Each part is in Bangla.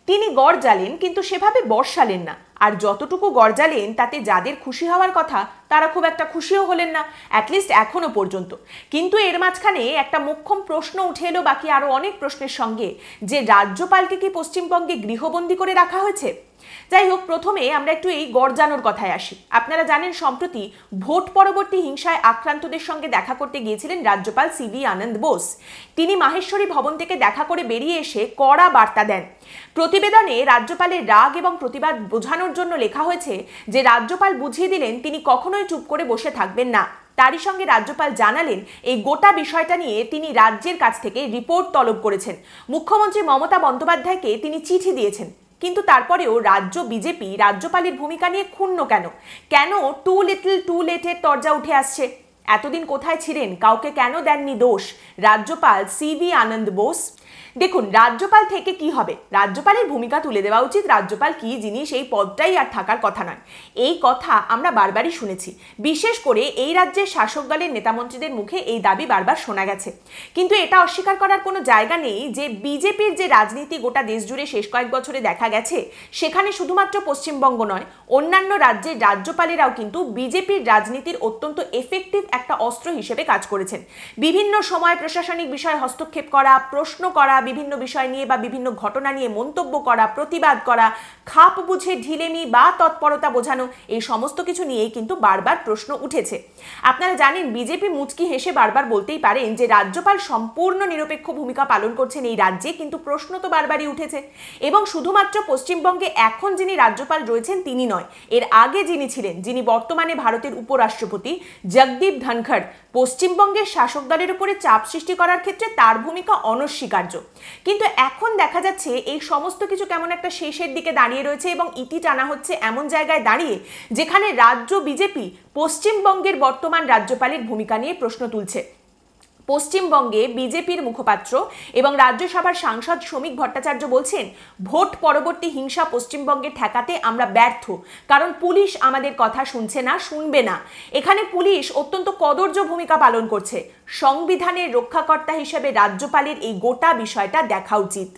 তিনি গড়জালেন কিন্তু সেভাবে বর্ষালেন না। আর যতটুকু গড়জালেন তাতে যাদের খুশি হওয়ার কথা তারা খুব একটা খুশিও হলেন না, অ্যাটলিস্ট এখনো পর্যন্ত। কিন্তু এর মাঝখানে একটা মোক্ষম প্রশ্ন উঠে এলো বাকি আরো অনেক প্রশ্নের সঙ্গে, যে রাজ্যপালকে কি পশ্চিমবঙ্গে গৃহবন্দী করে রাখা হয়েছে? যাই হোক, প্রথমে আমরা একটু এই গড়জানোর কথায় আসি। আপনারা জানেন সম্প্রতি ভোট পরবর্তী হিংসায় আক্রান্তদের সঙ্গে দেখা করতে গিয়েছিলেন রাজ্যপাল সিভি আনন্দ বোস। তিনি মাহেশ্বরী ভবন থেকে দেখা করে বেরিয়ে এসে কড়া বার্তা দেন। প্রতিবেদনে রাজ্যপালের রাগ এবং প্রতিবাদ বোঝানোর জন্য লেখা হয়েছে যে রাজ্যপাল বুঝিয়ে দিলেন তিনি কখনোই চুপ করে বসে থাকবেন না। তারই সঙ্গে রাজ্যপাল জানালেন এই গোটা বিষয়টা নিয়ে তিনি রাজ্যের কাছ থেকে রিপোর্ট তলব করেছেন। মুখ্যমন্ত্রী মমতা বন্দ্যোপাধ্যায়কে তিনি চিঠি দিয়েছেন। কিন্তু তারপরেও রাজ্য বিজেপি রাজ্যপালের ভূমিকা নিয়ে ক্ষুণ্ণ কেন? কেন টু লিটল টু লেটের তরজা উঠে আসছে? এতদিন কোথায় ছিলেন? কাউকে কেন দেননি দোষ রাজ্যপাল সিভি আনন্দ বোস? দেখুন, রাজ্যপাল থেকে কি হবে? রাজ্যপালের ভূমিকা তুলে দেওয়া উচিত। রাজ্যপাল কি জিনিস এই পদটাই আর থাকার কথা নয়, এই কথা আমরা বারবারই শুনেছি। বিশেষ করে এই রাজ্যের শাসক দলের নেতামন্ত্রীদের মুখে এই দাবি বারবার শোনা গেছে। কিন্তু এটা অস্বীকার করার কোনো জায়গা নেই যে বিজেপির যে রাজনীতি গোটা দেশ জুড়ে শেষ কয়েক বছরে দেখা গেছে, সেখানে শুধুমাত্র পশ্চিমবঙ্গ নয়, অন্যান্য রাজ্যের রাজ্যপালেরাও কিন্তু বিজেপির রাজনীতির অত্যন্ত এফেক্টিভ একটা অস্ত্র হিসেবে কাজ করেছেন। বিভিন্ন সময় প্রশাসনিক বিষয়ে হস্তক্ষেপ করা, প্রশ্ন করা, বিভিন্ন বিষয় নিয়ে বা বিভিন্ন ঘটনা নিয়ে মন্তব্য করা, প্রতিবাদ করা, খাপ বুঝে ঢিলেমি বা তৎপরতা বোঝানো, এই সমস্ত কিছু নিয়েই কিন্তু বারবার প্রশ্ন উঠেছে। আপনারা জানেন বিজেপি মুচকি হেসে বারবার বলতেই পারেন যে রাজ্যপাল সম্পূর্ণ নিরপেক্ষ ভূমিকা পালন করছেন এই রাজ্যে, কিন্তু প্রশ্ন তো বারবারই উঠেছে। এবং শুধুমাত্র পশ্চিমবঙ্গে এখন যিনি রাজ্যপাল রয়েছেন তিনি নয়, এর আগে যিনি ছিলেন, যিনি বর্তমানে ভারতের উপরাষ্ট্রপতি জগদীপ ধনখড়, পশ্চিমবঙ্গের শাসক দলের উপরে চাপ সৃষ্টি করার ক্ষেত্রে তার ভূমিকা অনস্বীকার্য। কিন্তু এখন দেখা যাচ্ছে এই সমস্ত কিছু কেমন একটা শেষের দিকে দাঁড়িয়ে রয়েছে এবং ইতি টানা হচ্ছে এমন জায়গায় দাঁড়িয়ে যেখানে রাজ্য বিজেপি পশ্চিমবঙ্গের বর্তমান রাজ্যপালের ভূমিকা নিয়ে প্রশ্ন তুলছে। পশ্চিমবঙ্গে বিজেপির মুখপাত্র এবং রাজ্যসভার সাংসদ শ্রমিক ভট্টাচার্য বলছেন, ভোট পরবর্তী হিংসা পশ্চিমবঙ্গে ঠেকাতে আমরা ব্যর্থ, কারণ পুলিশ আমাদের কথা শুনছে না, শুনবে না। এখানে পুলিশ অত্যন্ত কদর্য ভূমিকা পালন করছে। সংবিধানের রক্ষাকর্তা হিসেবে রাজ্যপালের এই গোটা বিষয়টা দেখা উচিত।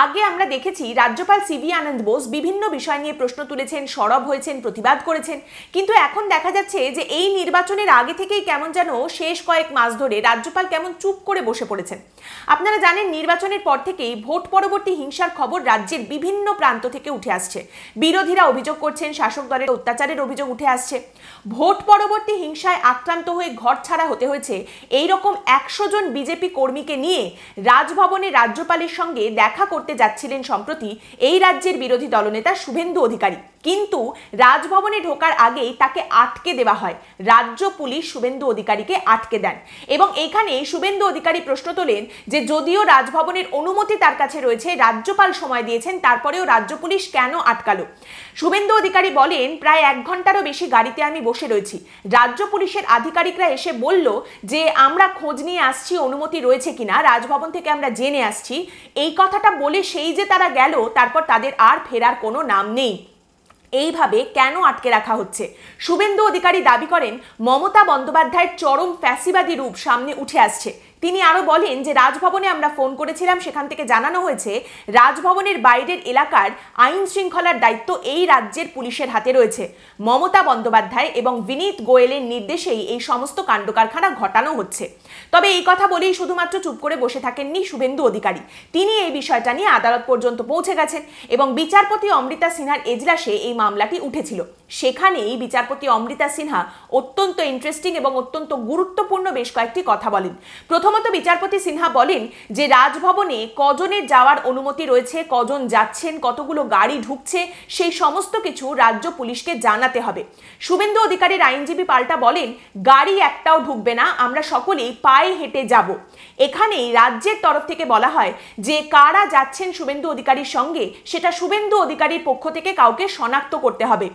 আগে আমরা দেখেছি রাজ্যপাল সিভি আনন্দ বোস বিভিন্ন বিষয় নিয়ে প্রশ্ন তুলেছেন, সরব হয়েছেন, প্রতিবাদ করেছেন। কিন্তু এখন দেখা যাচ্ছে যে এই নির্বাচনের আগে থেকেই কেমন যেন শেষ কয়েক মাস ধরে রাজ্যপাল কেমন চুপ করে বসে পড়েছেন। আপনারা জানেন নির্বাচনের পর থেকেই ভোট পরবর্তী হিংসার খবর রাজ্যের বিভিন্ন প্রান্ত থেকে উঠে আসছে। বিরোধীরা অভিযোগ করছেন শাসক দলের অত্যাচারের অভিযোগ উঠে আসছে। ভোট পরবর্তী হিংসায় আক্রান্ত হয়ে ঘর ছাড়া হতে হয়েছে এইরকম 100 জন বিজেপি কর্মীকে নিয়ে রাজভবনে রাজ্যপালের সঙ্গে দেখা করতে যাচ্ছিলেন সম্প্রতি এই রাজ্যের বিরোধী দলনেতা শুভেন্দু অধিকারী। কিন্তু রাজভবনে ঢোকার আগেই তাকে আটকে দেওয়া হয়। রাজ্য পুলিশ শুভেন্দু অধিকারীকে আটকে দেন এবং এখানে শুভেন্দু অধিকারী প্রশ্ন তোলেন যে যদিও রাজভবনের অনুমতি তার কাছে রয়েছে, রাজ্যপাল সময় দিয়েছেন, তারপরেও রাজ্য পুলিশ কেন আটকালো? শুভেন্দু অধিকারী বলেন, প্রায় 1 ঘন্টারও বেশি গাড়িতে আমি বসে রয়েছি। রাজ্য পুলিশের আধিকারিকরা এসে বলল যে আমরা খোঁজ নিয়ে আসছি অনুমতি রয়েছে কিনা, রাজভবন থেকে আমরা জেনে আসছি। এই কথাটা বলে সেই যে তারা গেল, তারপর তাদের আর ফেরার কোনো নাম নেই। এইভাবে কেন আটকে রাখা হচ্ছে? শুভেন্দু অধিকারী দাবি করেন মমতা বন্দ্যোপাধ্যায়ের চরম ফ্যাসিবাদী রূপ সামনে উঠে আসছে। তিনি আরো বলেন যে রাজভবনে আমরা ফোন করেছিলাম, সেখান থেকে জানানো হয়েছে রাজভবনের বাইরের এলাকার আইন শৃঙ্খলার দায়িত্ব এই রাজ্যের পুলিশের হাতে রয়েছে। মমতা বন্দ্যোপাধ্যায় এবং বিনীত গোয়েলের নির্দেশেই এই সমস্ত কাণ্ডকারখানা ঘটানো হচ্ছে। তবে এই কথা বলেই শুধুমাত্র চুপ করে বসে থাকেননি শুভেন্দু অধিকারী। তিনি এই বিষয়টা নিয়ে আদালত পর্যন্ত পৌঁছে গেছেন এবং বিচারপতি অমৃতা সিনহার এজলাসে এই মামলাটি উঠেছিল। সেখানেই বিচারপতি অমৃতা সিনহা অত্যন্ত ইন্টারেস্টিং এবং অত্যন্ত গুরুত্বপূর্ণ বেশ কয়েকটি কথা বলেন। প্রথমত বিচারপতি সিনহা বলেন যে রাজভবনে কজনের যাওয়ার অনুমতি রয়েছে, কজন যাচ্ছেন, কতগুলো গাড়ি ঢুকছে, সেই সমস্ত কিছু রাজ্য পুলিশকে জানাতে হবে। শুভেন্দু অধিকারীর আইনজীবী পাল্টা বলেন গাড়ি একটাও ঢুকবে না, আমরা সকলেই পায়ে হেঁটে যাব। এখানেই রাজ্যের তরফ থেকে বলা হয় যে কারা যাচ্ছেন শুভেন্দু অধিকারীর সঙ্গে সেটা শুভেন্দু অধিকারীর পক্ষ থেকে কাউকে শনাক্ত করতে হবে।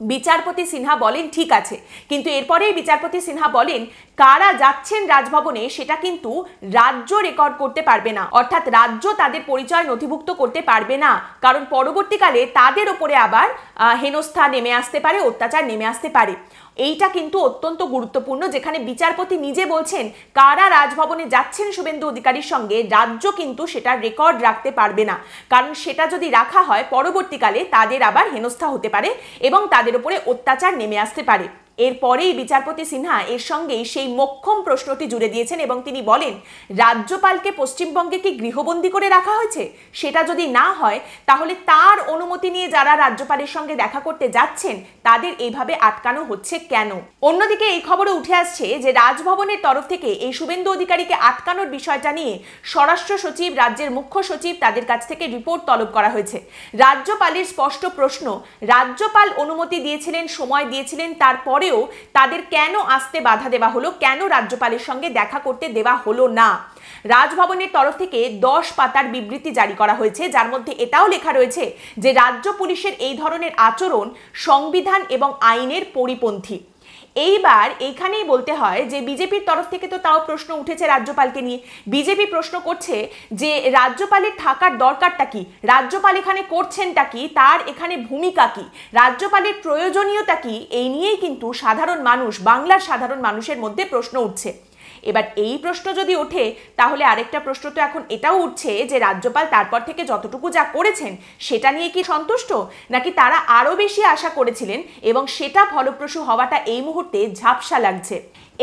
বিচারপতি সিনহা বলেন ঠিক আছে, কিন্তু এরপরেই বিচারপতি সিনহা বলেন কারা যাচ্ছেন রাজভবনে সেটা কিন্তু রাজ্য রেকর্ড করতে পারবে না, অর্থাৎ রাজ্য তাদের পরিচয় নথিভুক্ত করতে পারবে না, কারণ পরবর্তীকালে তাদের ওপরে আবার হেনস্থা নেমে আসতে পারে, অত্যাচার নেমে আসতে পারে। এইটা কিন্তু অত্যন্ত গুরুত্বপূর্ণ, যেখানে বিচারপতি নিজে বলছেন কারা রাজভবনে যাচ্ছেন শুভেন্দু অধিকারীর সঙ্গে, রাজ্য কিন্তু সেটার রেকর্ড রাখতে পারবে না, কারণ সেটা যদি রাখা হয় পরবর্তীকালে তাদের আবার হেনস্থা হতে পারে এবং তাদের উপরে অত্যাচার নেমে আসতে পারে। এরপরেই বিচারপতি সিনহা এর সঙ্গেই সেই মোক্ষম প্রশ্নটি জুড়ে দিয়েছেন এবং তিনি বলেন, রাজ্যপালকে পশ্চিমবঙ্গে কি গৃহবন্দী করে রাখা হয়েছে? সেটা যদি না হয় তাহলে তার অনুমতি নিয়ে যারা রাজ্যপালের সঙ্গে দেখা করতে যাচ্ছেন তাদের এইভাবে আটকানো হচ্ছে কেন? অন্যদিকে এই খবরে উঠে আসছে যে রাজভবনের তরফ থেকে এই শুভেন্দু অধিকারীকে আটকানোর বিষয়টা নিয়ে স্বরাষ্ট্র সচিব, রাজ্যের মুখ্য সচিব তাদের কাছ থেকে রিপোর্ট তলব করা হয়েছে। রাজ্যপালের স্পষ্ট প্রশ্ন, রাজ্যপাল অনুমতি দিয়েছিলেন, সময় দিয়েছিলেন, তারপরে তাদের কেন আসতে বাধা দেওয়া হলো, কেন রাজ্যপালের সঙ্গে দেখা করতে দেওয়া হলো না? রাজভবনের তরফ থেকে 10 পাতার বিবৃতি জারি করা হয়েছে, যার মধ্যে এটাও লেখা রয়েছে যে রাজ্য পুলিশের এই ধরনের আচরণ সংবিধান এবং আইনের পরিপন্থী। এইবার এখানেই বলতে হয় যে বিজেপির তরফ থেকে তো তাও প্রশ্ন উঠেছে রাজ্যপালকে নিয়ে। বিজেপি প্রশ্ন করছে যে রাজ্যপালের থাকার দরকারটা কি, রাজ্যপাল এখানে করছেনটা কি, তার এখানে ভূমিকা কি, রাজ্যপালের প্রয়োজনীয়তা কি, এই নিয়েই কিন্তু সাধারণ মানুষ, বাংলার সাধারণ মানুষের মধ্যে প্রশ্ন উঠছে। এবার এই প্রশ্ন যদি ওঠে তাহলে আরেকটা প্রশ্ন তো এখন এটাও উঠছে যে রাজ্যপাল তারপর থেকে যতটুকু যা করেছেন সেটা নিয়ে কি সন্তুষ্ট, নাকি তারা আরো বেশি আশা করেছিলেন এবং সেটা ফলপ্রসূ হওয়াটা এই মুহূর্তে ঝাপসা লাগছে।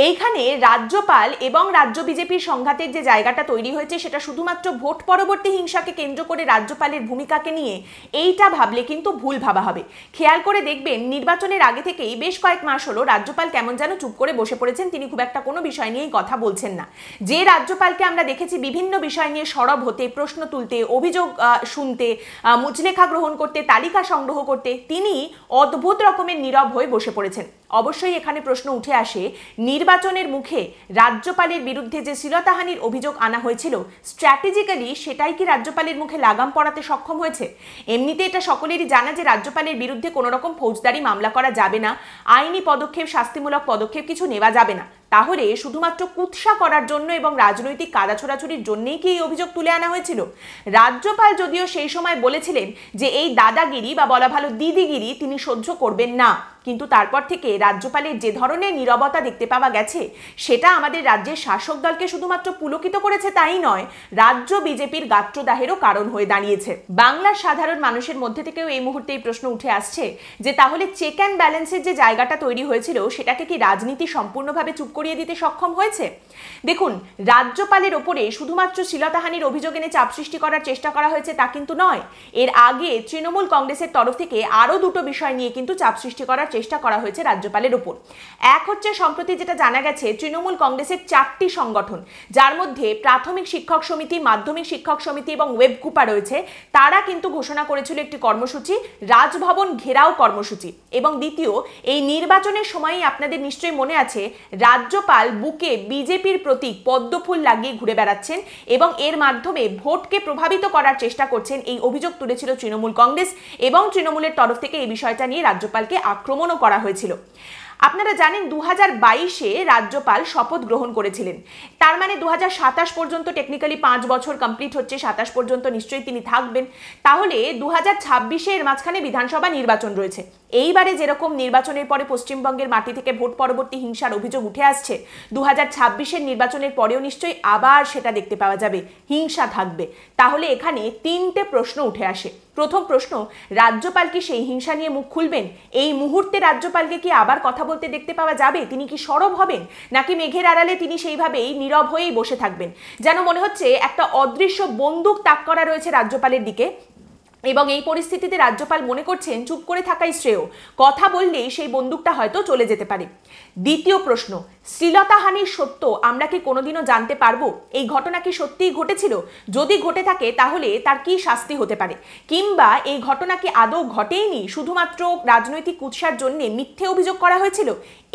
এইখানে রাজ্যপাল এবং রাজ্য বিজেপির সংঘাতের যে জায়গাটা তৈরি হয়েছে সেটা শুধুমাত্র ভোট পরবর্তী হিংসাকে কেন্দ্র করে রাজ্যপালের ভূমিকাকে নিয়ে এইটা ভাবলে কিন্তু ভুল ভাবা হবে। খেয়াল করে দেখবেন নির্বাচনের আগে থেকেই বেশ কয়েক মাস হলো রাজ্যপাল কেমন যেন চুপ করে বসে পড়েছেন, তিনি খুব একটা কোনো বিষয় নিয়েই কথা বলছেন না। যে রাজ্যপালকে আমরা দেখেছি বিভিন্ন বিষয় নিয়ে সরব হতে, প্রশ্ন তুলতে, অভিযোগ শুনতে, মুচলেখা গ্রহণ করতে, তালিকা সংগ্রহ করতে, তিনি অদ্ভুত রকমের নীরব হয়ে বসে পড়েছেন। অবশ্যই এখানে প্রশ্ন উঠে আসে, নির্বাচনের মুখে রাজ্যপালের বিরুদ্ধে যে শ্লীলতাহানির অভিযোগ আনা হয়েছিল স্ট্র্যাটেজিক্যালি সেটাই কি রাজ্যপালের মুখে লাগাম পড়াতে সক্ষম হয়েছে? এমনিতে এটা সকলেরই জানা যে রাজ্যপালের বিরুদ্ধে কোনো রকম ফৌজদারি মামলা করা যাবে না, আইনি পদক্ষেপ, শাস্তিমূলক পদক্ষেপ কিছু নেওয়া যাবে না। তাহলে শুধুমাত্র কুৎসা করার জন্য এবং রাজনৈতিক কাদা ছোড়াছুড়ির জন্যই কি এই অভিযোগ তুলে আনা হয়েছিল? রাজ্যপাল যদিও সেই সময় বলেছিলেন যে এই দাদাগিরি বা বলা ভালো দিদিগিরি তিনি সহ্য করবেন না, কিন্তু তারপর থেকে রাজ্যপালের যে ধরনের নীরবতা দেখতে পাওয়া গেছে সেটা আমাদের রাজ্যের শাসক দলকে শুধুমাত্র পুলকিত করেছে তাই নয়, রাজ্য বিজেপির গাত্রদাহেরও কারণ হয়ে দাঁড়িয়েছে। বাংলার সাধারণ মানুষের মধ্যে থেকেও এই মুহূর্তে এই প্রশ্ন উঠে আসছে যে তাহলে চেক অ্যান্ড ব্যালেন্সের যে জায়গাটা তৈরি হয়েছিল সেটাকে কি রাজনীতি সম্পূর্ণভাবে চুপ করিয়ে দিতে সক্ষম হয়েছে? দেখুন, রাজ্যপালের ওপরে শুধুমাত্র শ্লীলতাহানির অভিযোগ এনে চাপ সৃষ্টি করার চেষ্টা করা হয়েছে তা কিন্তু নয়। এর আগে তৃণমূল কংগ্রেসের তরফ থেকে আরো দুটো বিষয় নিয়ে কিন্তু চাপ সৃষ্টি করার চেষ্টা করা হয়েছে রাজ্যপালের উপর। এক হচ্ছে সম্প্রতি যেটা জানা গেছে তৃণমূল কংগ্রেসের 4টি সংগঠন, যার মধ্যে প্রাথমিক শিক্ষক সমিতি, মাধ্যমিক শিক্ষক সমিতি এবং ওয়েবকুপা রয়েছে, তারা কিন্তু ঘোষণা করেছিল একটি কর্মসূচি, রাজভবন ঘেরাও কর্মসূচি। এবং দ্বিতীয়, এই নির্বাচনের সময়ই আপনাদের নিশ্চয়ই মনে আছে রাজ্যপাল বুকে বিজেপির প্রতীক পদ্মফুল লাগিয়ে ঘুরে বেড়াচ্ছেন এবং এর মাধ্যমে ভোটকে প্রভাবিত করার চেষ্টা করছেন, এই অভিযোগ তুলেছিল তৃণমূল কংগ্রেস এবং তৃণমূলের তরফ থেকে এই বিষয়টা নিয়ে রাজ্যপালকে আক্রমণও করা হয়েছিল। আপনারা জানেন 2022-এ রাজ্যপাল শপথ গ্রহণ করেছিলেন, তার মানে 2027 পর্যন্ত টেকনিক্যালি 5 বছর কমপ্লিট হচ্ছে, 27 পর্যন্ত নিশ্চয়ই তিনি থাকবেন। তাহলে 2026-এ এর মাঝখানে বিধানসভা নির্বাচন রয়েছে। এইবারে যেরকম নির্বাচনের পরে পশ্চিমবঙ্গের মাটি থেকে ভোট পরবর্তী হিংসার অভিযোগ উঠে আসছে, 2026-এর নির্বাচনের পরেও নিশ্চয়ই আবার সেটা দেখতে পাওয়া যাবে, হিংসা থাকবে। তাহলে এখানে 3টে প্রশ্ন উঠে আসে। প্রথম প্রশ্ন, রাজ্যপাল কি সেই হিংসা নিয়ে মুখ খুলবেন? এই মুহূর্তে রাজ্যপালকে কি আবার কথা বলতে দেখতে পাওয়া যাবে? তিনি কি সরব হবেন, নাকি মেঘের আড়ালে তিনি সেইভাবেই নীরব হয়েই বসে থাকবেন? যেন মনে হচ্ছে একটা অদৃশ্য বন্দুক তাক করা রয়েছে রাজ্যপালের দিকে এবং এই পরিস্থিতিতে রাজ্যপাল মনে করছেন চুপ করে থাকাই শ্রেয়, কথা বললেই সেই বন্দুকটা হয়তো চলে যেতে পারে। দ্বিতীয় প্রশ্ন, শ্লীলতাহানির সত্য আমরা কি কোনোদিনও জানতে পারবো? এই ঘটনা কি সত্যিই ঘটেছিল? যদি ঘটে থাকে তাহলে তার কি শাস্তি হতে পারে? কিংবা এই ঘটনা কি আদৌ ঘটেইনি, শুধুমাত্র রাজনৈতিক কুৎসার জন্য মিথ্যে অভিযোগ করা হয়েছিল?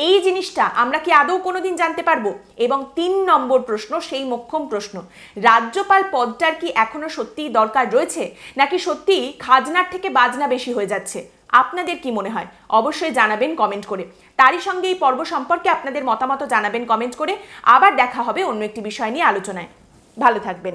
এই জিনিসটা আমরা কি আদৌ কোনোদিন জানতে পারবো? এবং 3 নম্বর প্রশ্ন, সেই মোক্ষম প্রশ্ন, রাজ্যপাল পদটার কি এখনো সত্যিই দরকার রয়েছে, নাকি সত্যি খাজনার থেকে বাজনা বেশি হয়ে যাচ্ছে? আপনাদের কি মনে হয় অবশ্যই জানাবেন কমেন্ট করে। তারই সঙ্গে এই পর্ব সম্পর্কে আপনাদের মতামত জানাবেন কমেন্ট করে। আবার দেখা হবে অন্য একটি বিষয় নিয়ে আলোচনায়। ভালো থাকবেন।